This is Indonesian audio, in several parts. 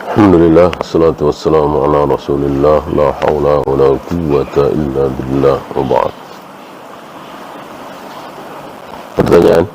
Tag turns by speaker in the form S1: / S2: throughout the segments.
S1: Alhamdulillah, salatu wassalamu ala rasulillah, la hawla wa la quwwata illa billah, wa ba'd. Pertanyaan?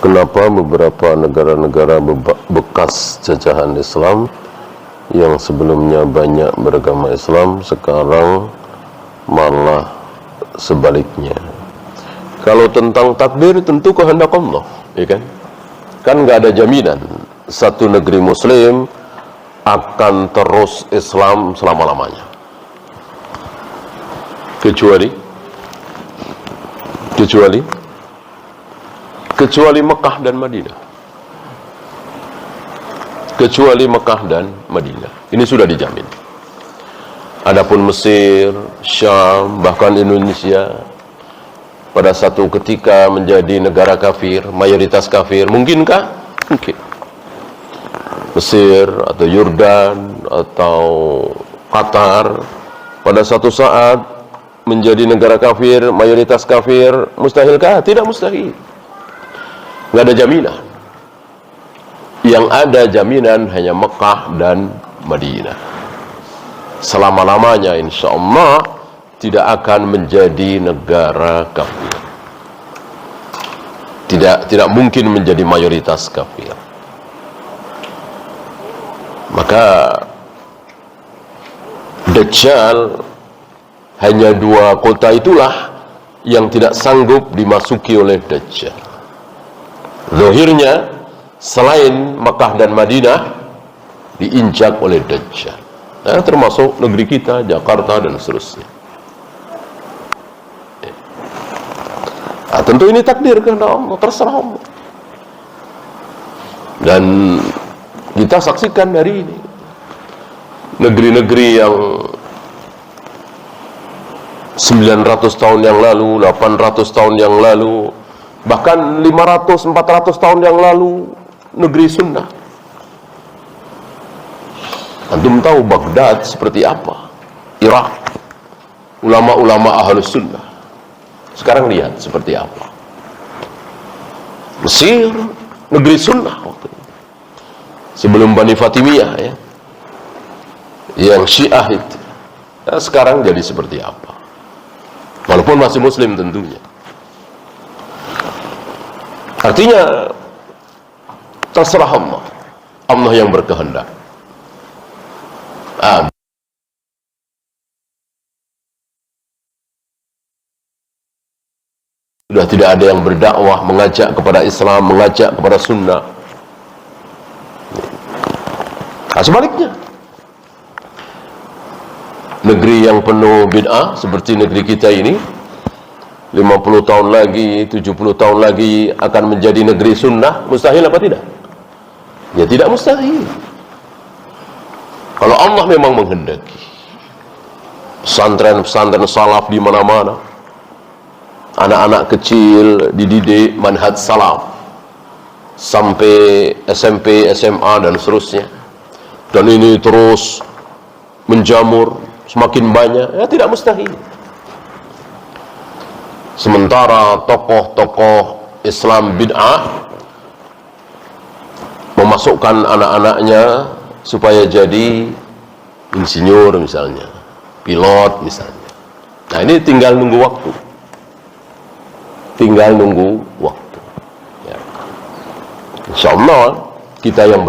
S1: Kenapa beberapa negara-negara bekas jajahan Islam yang sebelumnya banyak beragama Islam sekarang malah sebaliknya? Kalau tentang takdir tentu kehendak Allah, ya kan? Kan nggak ada jaminan satu negeri Muslim akan terus Islam selama-lamanya, kecuali Mekah dan Madinah. Kecuali Mekah dan Madinah, ini sudah dijamin. Adapun Mesir, Syam, bahkan Indonesia pada satu ketika menjadi negara kafir, mayoritas kafir, mungkinkah? Mungkin. Mesir atau Yordan atau Qatar pada satu saat menjadi negara kafir, mayoritas kafir, mustahilkah? Tidak mustahil. Nggak ada jaminan. Yang ada jaminan hanya Mekah dan Madinah. Selama-lamanya insya Allah tidak akan menjadi negara kafir. Tidak mungkin menjadi mayoritas kafir. Maka Dajjal, hanya dua kota itulah yang tidak sanggup dimasuki oleh Dajjal. Zahirnya selain Mekah dan Madinah diinjak oleh Dajjal, termasuk negeri kita, Jakarta dan seterusnya. Tentu ini takdir kehendak Allah, terserah Allah. Dan kita saksikan dari ini negeri-negeri yang 900 tahun yang lalu, 800 tahun yang lalu, bahkan 500-400 tahun yang lalu, negeri sunnah. Antum tahu Baghdad seperti apa, Irak, ulama-ulama ahlus sunnah. Sekarang lihat seperti apa Mesir, negeri sunnah waktu itu, sebelum Bani Fatimiyah ya, yang Syiah itu. Sekarang jadi seperti apa, walaupun masih muslim tentunya. Artinya terserah Allah, Allah yang berkehendak. Sudah tidak ada yang berdakwah, mengajak kepada Islam, mengajak kepada sunnah. Sebaliknya, negeri yang penuh bid'ah seperti negeri kita ini, 50 tahun lagi, 70 tahun lagi akan menjadi negeri sunnah, mustahil apa tidak? Ya tidak mustahil. Kalau Allah memang menghendaki, pesantren-pesantren salaf di mana-mana, anak-anak kecil dididik manhaj salaf sampai SMP, SMA dan seterusnya, dan ini terus menjamur semakin banyak, ya tidak mustahil. Sementara tokoh-tokoh Islam bid'ah memasukkan anak-anaknya supaya jadi insinyur misalnya, pilot misalnya. Nah ini tinggal nunggu waktu. Tinggal nunggu waktu ya. Insya Allah kita yang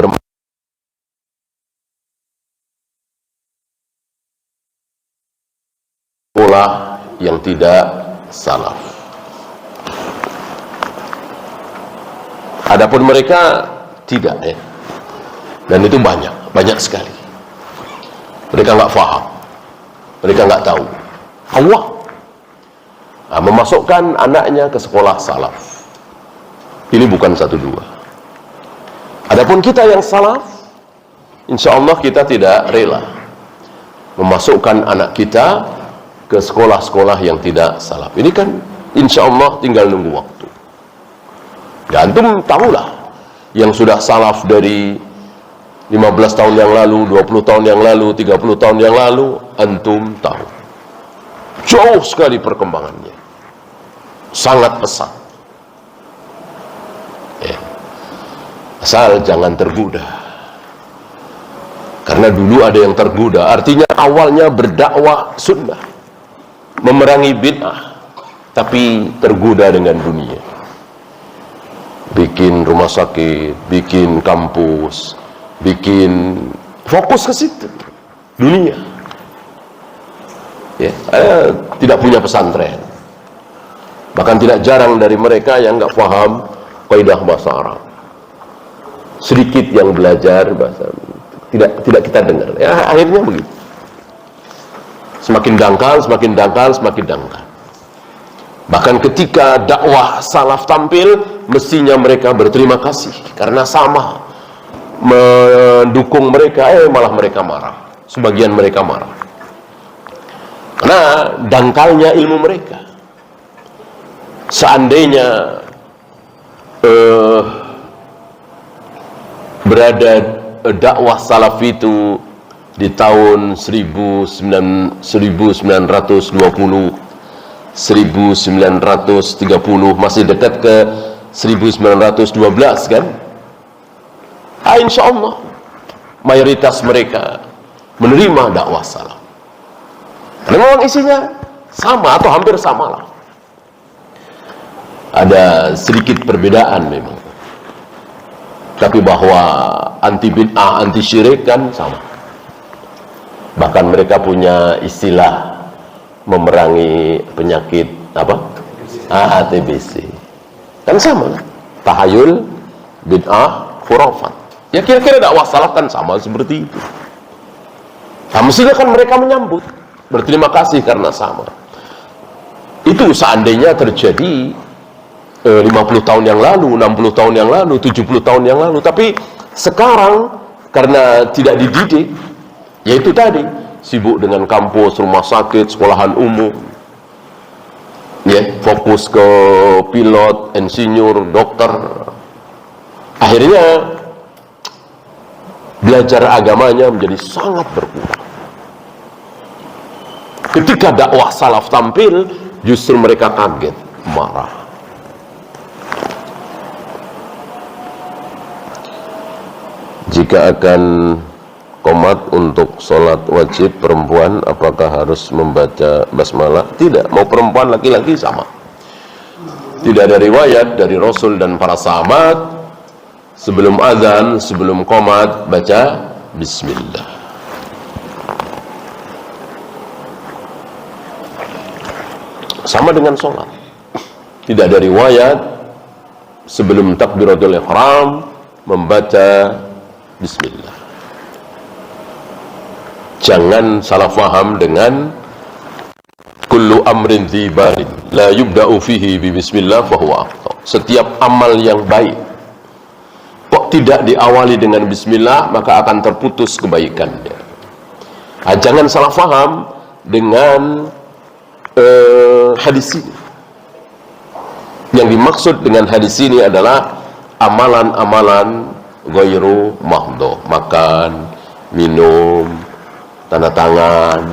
S1: sekolah yang tidak salaf. Adapun mereka tidak ya. Dan itu banyak sekali. Mereka nggak paham, mereka nggak tahu. Allah memasukkan anaknya ke sekolah salaf. Ini bukan satu dua. Adapun kita yang salaf, insya Allah kita tidak rela memasukkan anak kita ke sekolah-sekolah yang tidak salaf. Ini kan insya Allah tinggal nunggu waktu. Dan antum tahulah yang sudah salaf dari 15 tahun yang lalu, 20 tahun yang lalu, 30 tahun yang lalu, antum tahu. Jauh sekali perkembangannya, sangat pesat. Ya. Asal jangan tergoda. Karena dulu ada yang tergoda, artinya awalnya berdakwah sunnah, memerangi bid'ah, tapi tergoda dengan dunia. Bikin rumah sakit, bikin kampus, bikin fokus ke situ, dunia. Ya, tidak punya pesantren. Bahkan tidak jarang dari mereka yang nggak paham kaidah bahasa Arab. Sedikit yang belajar bahasa Arab. Tidak kita dengar. Ya, akhirnya begitu. Semakin dangkal, semakin dangkal, semakin dangkal. Bahkan ketika dakwah salaf tampil, mestinya mereka berterima kasih karena sama mendukung mereka, malah mereka marah. Sebagian mereka marah karena dangkalnya ilmu mereka. Seandainya berada dakwah salaf itu di tahun 1920, 1930, masih dekat ke 1912 kan? Insya Allah mayoritas mereka menerima dakwah salaf. Karena memang isinya sama atau hampir sama lah. Ada sedikit perbedaan memang. Tapi bahwa anti bid'ah, anti syirik kan sama. Bahkan mereka punya istilah memerangi penyakit apa? TBC. Kan sama. Tahayul, bid'ah, khurafat. Ya kira-kira dakwah salaf kan sama seperti itu. Nah, mestinya kan mereka menyambut, berterima kasih karena sama. Itu seandainya terjadi 50 tahun yang lalu, 60 tahun yang lalu, 70 tahun yang lalu. Tapi sekarang karena tidak dididik, yaitu tadi sibuk dengan kampus, rumah sakit, sekolahan umum, ya, fokus ke pilot, insinyur, dokter. Akhirnya belajar agamanya menjadi sangat berkurang. Ketika dakwah salaf tampil, justru mereka kaget, marah. Jika akan qomat untuk sholat wajib perempuan, apakah harus membaca basmalah? Tidak, mau perempuan laki-laki sama. Tidak ada riwayat dari Rasul dan para sahabat sebelum azan, sebelum qomat baca bismillah. Sama dengan sholat, tidak ada riwayat sebelum takbiratul ihram membaca bismillah. Jangan salah faham dengan kullu amrin dzibalin la yubda'u fihi bi bismillah fahuwa akhta. Setiap amal yang baik kok tidak diawali dengan bismillah, maka akan terputus kebaikannya. Jangan salah faham dengan hadis ini. Yang dimaksud dengan hadis ini adalah amalan-amalan ghairu mahdhah, makan, minum, tanda tangan,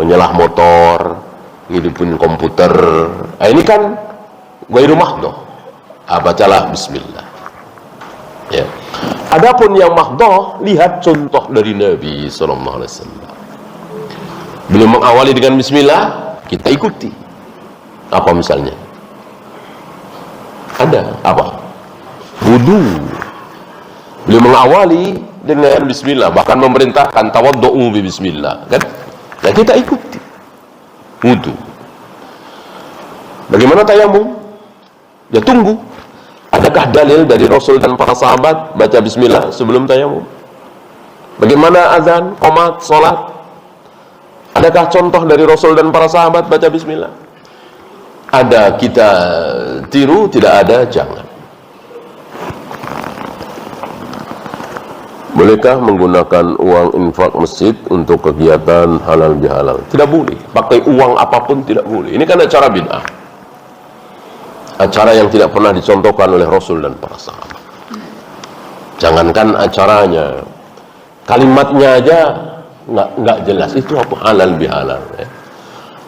S1: nyelah motor, ngidupin komputer. Ini kan ghairu mahdhah. Bacalah bismillah. Ya. Adapun yang mahdhah, lihat contoh dari Nabi sallallahu alaihi wasallam. Beliau mengawali dengan bismillah, kita ikuti. Apa misalnya? Ada apa? Wudu. Beliau mengawali dengan bismillah, bahkan memerintahkan tawaddu'u bi bismillah, kan? Nah, kita ikuti. Wudu. Bagaimana tayamum? Ya tunggu. Adakah dalil dari Rasul dan para sahabat baca bismillah sebelum tayamum? Bagaimana azan, qomat, salat? Adakah contoh dari Rasul dan para sahabat baca bismillah? Ada, kita tiru, tidak ada, jangan. Bolehkah menggunakan uang infak masjid untuk kegiatan halal bihalal? Tidak boleh. Pakai uang apapun tidak boleh. Ini kan acara bid'ah. Acara yang tidak pernah dicontohkan oleh Rasul dan para sahabat. Jangankan acaranya, kalimatnya aja nggak jelas itu apa halal bihalal ya.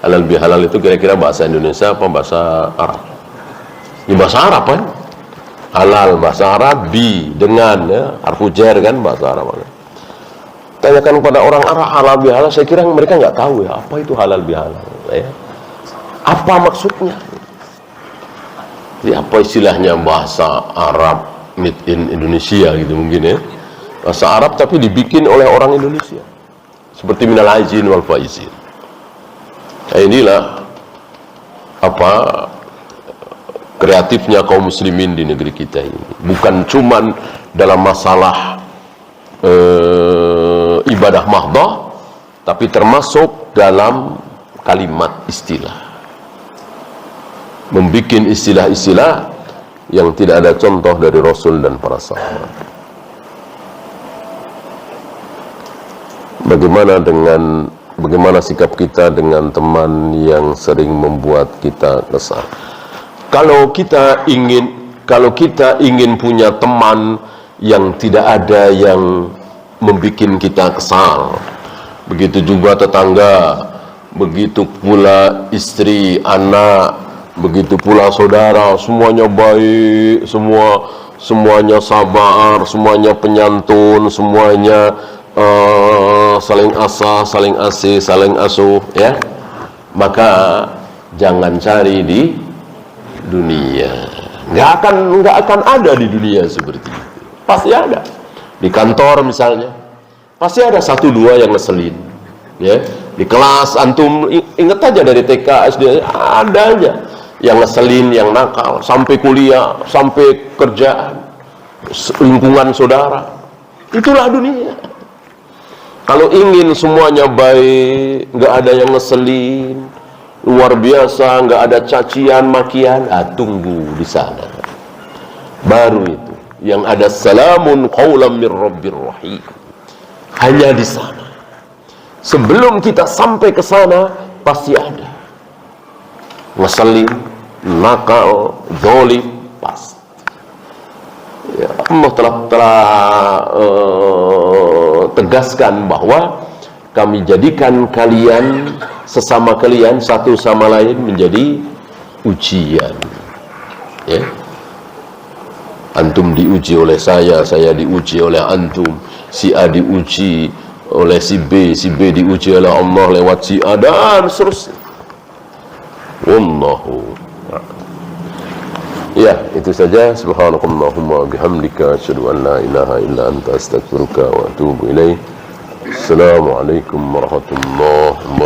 S1: Halal bihalal itu kira-kira bahasa Indonesia apa bahasa Arab? Ini bahasa Arab kan? Halal bahasa Arab, bi dengan ya, harfu jar kan bahasa Arab. Tanyakan kepada orang Arab halal bihalal, saya kira mereka nggak tahu ya apa itu halal bihalal ya. Apa maksudnya? Jadi apa istilahnya bahasa Arab made in Indonesia gitu mungkin ya. Bahasa Arab tapi dibikin oleh orang Indonesia. Seperti minal aizin wal faizin. Nah, inilah apa kreatifnya kaum muslimin di negeri kita ini. Bukan cuman dalam masalah ibadah mahdah, tapi termasuk dalam kalimat istilah. Membikin istilah-istilah yang tidak ada contoh dari Rasul dan para sahabat. Bagaimana sikap kita dengan teman yang sering membuat kita kesal? Kalau kita ingin punya teman yang tidak ada yang membuat kita kesal, begitu juga tetangga, begitu pula istri, anak, begitu pula saudara, semuanya baik, semuanya sabar, semuanya penyantun, semuanya saling asah, saling asih, saling asuh ya, maka jangan cari di dunia. Nggak akan ada di dunia seperti itu. Pasti ada di kantor misalnya, pasti ada satu dua yang ngeselin ya. Di kelas antum inget aja dari TK SD ada aja yang ngeselin, yang nakal, sampai kuliah, sampai kerjaan, lingkungan saudara. Itulah dunia. Kalau ingin semuanya baik, nggak ada yang ngeselin, luar biasa, nggak ada cacian, makian, tunggu di sana. Baru itu yang ada salamun qaulam mir rabbir rahim. Hanya di sana. Sebelum kita sampai ke sana pasti ada ngeselin, nakal, zalim, pasti. Ya, Allah telah tegaskan bahwa kami jadikan kalian sesama kalian satu sama lain menjadi ujian. Ya. Antum diuji oleh saya diuji oleh antum, si A diuji oleh si B diuji oleh Allah lewat si A dan seterusnya. Wallahu. Ya, itu saja. Subhanakallahumma bihamdika asyhadu an la ilaha illa anta astaghfiruka wa atubu ilaik. Assalamualaikum warahmatullahi wabarakatuh.